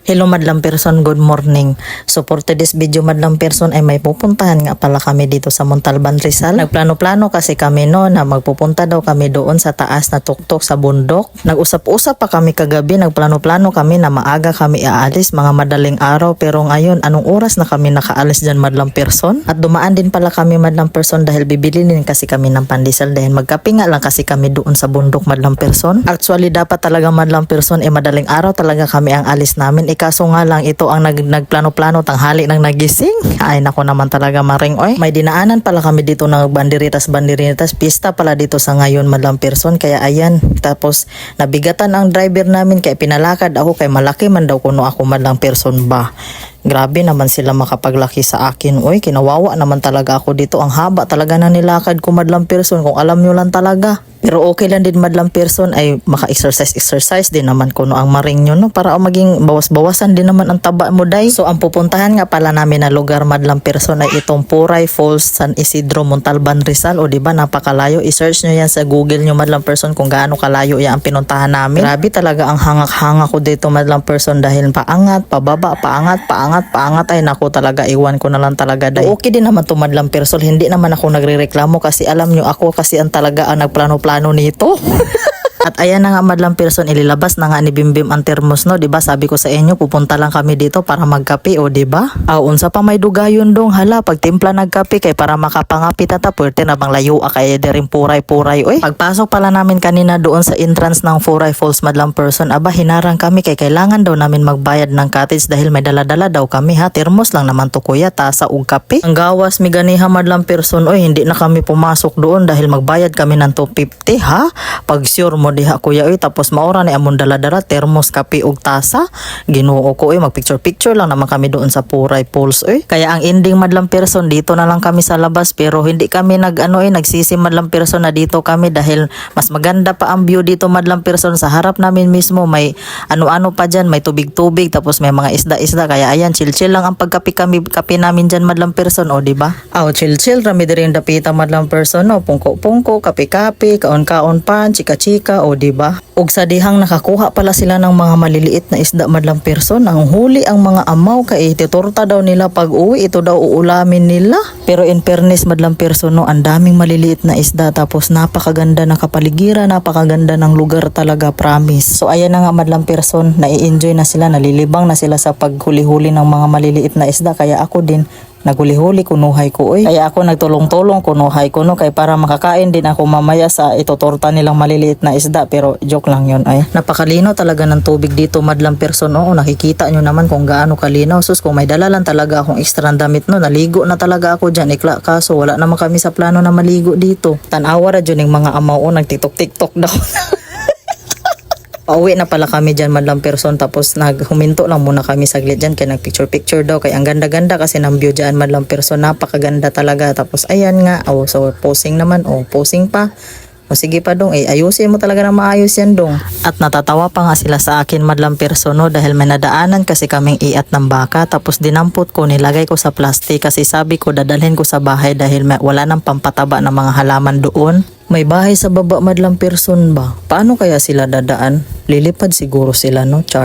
Hello madlang person, good morning. So for today's video madlang person ay may pupuntahan nga pala kami dito sa Montalban, Rizal. Nagplano-plano kasi kami no na magpupunta daw kami doon sa taas na tuktok sa bundok. Nag-usap-usap pa kami kagabi, nagplano-plano kami na maaga kami aalis mga madaling araw, pero ngayon anong oras na kami nakaalis dyan madlang person? At dumaan din pala kami madlang person dahil bibili din kasi kami ng pandesal dahil magkape nga lang kasi kami doon sa bundok madlang person. Actually dapat talaga madlang person madaling araw talaga kami ang alis namin. Kaso nga lang ito ang nagplano-plano tanghali nang nagising. Ay nako naman talaga maring oy. May dinaanan pala kami dito ng banderitas, pista pala dito sa ngayon madlang person, kaya ayan. Tapos nabigatan ang driver namin kaya pinalakad ako kay malaki man daw kuno ako madlang person ba. Grabe naman sila makapaglaki sa akin. Oy, kinawawa naman talaga ako dito. Ang haba talaga na nilakad ko madlang person kung alam nyo lang talaga. Pero okay lang din madlang person ay maka-exercise din naman kuno ang maring nyo no, para maging bawas-bawasan din naman ang taba mo day. So ang pupuntahan nga pala namin na lugar madlang person ay itong Puray Falls, San Isidro, Montalban, Rizal. O diba napakalayo. I-search nyo yan sa Google nyo madlang person kung gaano kalayo yan ang pinuntahan namin. Grabe talaga ang hangak-hangak ko dito madlang person dahil paangat, pababa, paangat ay naku talaga iwan ko na lang talaga day. Okay din naman to madlang person, hindi naman ako nagrereklamo kasi alam nyo ako kasi ang talaga ang nagplano-plano nito. At ayan na nga madlang person, ililabas na nga ni Bimbim ang termos no, diba? Sabi ko sa inyo pupunta lang kami dito para magkape o diba? Unsa pa may dugayon dong hala pag timpla nagkape kay para makapangapi tata pwerte na bang layo kay derin puray oy. Pagpasok pala namin kanina doon sa entrance ng Puray Falls madlang person, aba hinarang kami kay kailangan daw namin magbayad ng cottage dahil may dala-dala daw kami ha. Termos lang naman to kuya, tasa ug kape. Ang gawas mi ganiha madlang person oy, hindi na kami pumasok doon dahil magbayad kami ng 250 ha. Pag sure mo diha kuya oy, tapos maora ni amon dala-dala termos, kape ug tasa. Ginoo ko oy, magpicture lang naman kami doon sa Puray Falls oy. Kaya ang ending madlang person dito na lang kami sa labas, pero hindi kami nagsisi madlang person na dito kami dahil mas maganda pa ang view dito madlang person. Sa harap namin mismo may ano-ano pa dyan, may tubig tapos may mga isda kaya ayan chill lang ang kape namin dyan madlang person o diba? Chill rami diri dapita madlang person no, pungko kape kaon pan chika o diba? Ug sa dihang nakakuha pala sila ng mga maliliit na isda madlang person, ang huli ang mga amaw kay titorta daw nila pag uwi, ito daw uulamin nila. Pero in fairness madlang person no, ang daming maliliit na isda tapos napakaganda ng kapaligiran, napakaganda ng lugar talaga, promise. So ayan na nga madlang person, nai-enjoy na sila, nalilibang na sila sa paghuli-huli ng mga maliliit na isda, kaya ako din naghuli-huli kunuhay ko oy. Kaya ako nagtulong-tulong kunuhay ko no, kay para makakain din ako mamaya sa itotorta nilang maliliit na isda, pero joke lang yun ay. Napakalino talaga ng tubig dito madlang person no, nakikita nyo naman kung gaano kalinaw. Sus, kung may dala lang talaga akong extra damit no, naligo na talaga ako dyan kaso wala naman kami sa plano na maligo dito. Tanawa ra dyan yung mga amaw o nagtiktok daw. Pauwi na pala kami dyan madlang person, tapos naghuminto lang muna kami saglit dyan kaya nagpicture daw kaya ang ganda-ganda kasi ng view dyan madlang person, napakaganda talaga. Tapos ayan nga, so posing naman, posing pa. Sige pa dong, ayusin mo talaga na maayos yan dong. At natatawa pa nga sila sa akin madlang person no, dahil may nadaanan kasi kaming iat ng baka, tapos dinampot ko, nilagay ko sa plastic kasi sabi ko dadalhin ko sa bahay dahil wala nang pampataba ng mga halaman doon. May bahay sa baba madlang person ba? Paano kaya sila dadaan? Lilipad siguro sila no, char.